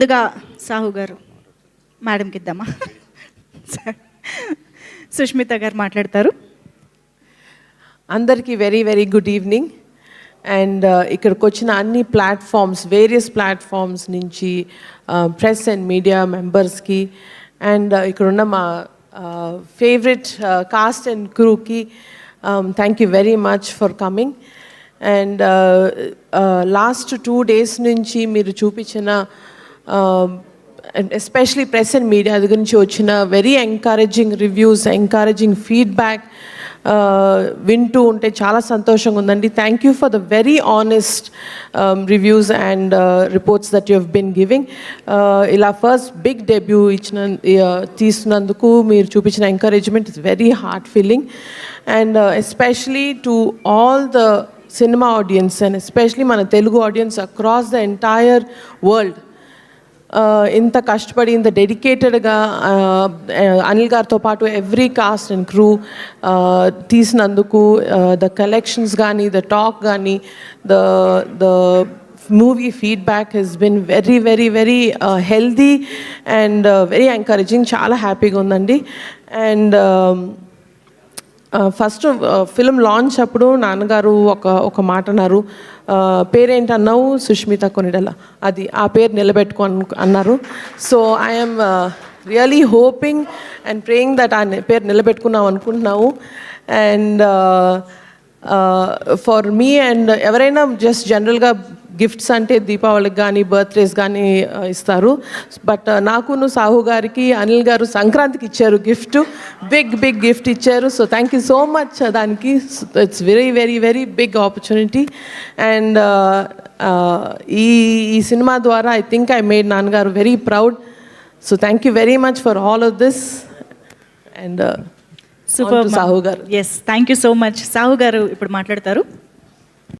ముందుగా సాహు గారు మేడంకి ఇద్దామా? సుష్మిత గారు మాట్లాడతారు. అందరికీ very very good evening. And ఇక్కడికి వచ్చిన అన్ని ప్లాట్ఫామ్స్, వేరియస్ ప్లాట్ఫామ్స్ నుంచి ప్రెస్ అండ్ మీడియా మెంబర్స్కి అండ్ ఇక్కడున్న మా ఫేవరెట్ కాస్ట్ అండ్ క్రూకి thank you very much for coming. And last 2 days నుంచి మీరు చూపించిన ఎస్పెషలీ ప్రెస్ అండ్ మీడియా అది గురించి వచ్చిన very encouraging reviews, encouraging feedback వింటూ ఉంటే చాలా సంతోషంగా ఉందండి. Thank you for the very honest reviews and reports that you have been giving. ఇలా ఫస్ట్ బిగ్ డెబ్యూ తీస్తున్నందుకు మీరు చూపించిన encouragement is very heart feeling. And especially to all the cinema audience and especially మన Telugu audience across the entire world, ఇంత కష్టపడి ఇంత డెడికేటెడ్గా అనిల్ గారితో పాటు ఎవ్రీ కాస్ట్ అండ్ క్రూ తీసినందుకు ద కలెక్షన్స్ కానీ, ద టాక్ కానీ, the movie feedback has been very very very healthy and very encouraging. చాలా హ్యాపీగా ఉందండి. అండ్ ఫస్ట్ ఫిలిం లాంచ్ అప్పుడు నాన్నగారు ఒక మాట అన్నారు, పేరేంటన్నావు? సుష్మిత కొనిడల, అది ఆ పేరు నిలబెట్టుకో అన్నారు. So I'm really hoping and praying that ఆ పేరు నిలబెట్టుకున్నాం అనుకుంటున్నాము. అండ్ ఫర్ మీ అండ్ ఎవరైనా జస్ట్ జనరల్గా గిఫ్ట్స్ అంటే దీపావళికి కానీ బర్త్డేస్ కానీ ఇస్తారు. బట్ నాకును సాహు గారికి అనిల్ గారు సంక్రాంతికి ఇచ్చారు గిఫ్ట్, బిగ్ గిఫ్ట్ ఇచ్చారు. So thank you so much దానికి. It's very very very big opportunity. And ఈ సినిమా ద్వారా ఐ థింక్ ఐ మేడ్ నాన్నగారు very proud. So thank you very much for all of this. And super Sahu garu. Yes, thank you so much. Sahu garu ఇప్పుడు మాట్లాడతారు.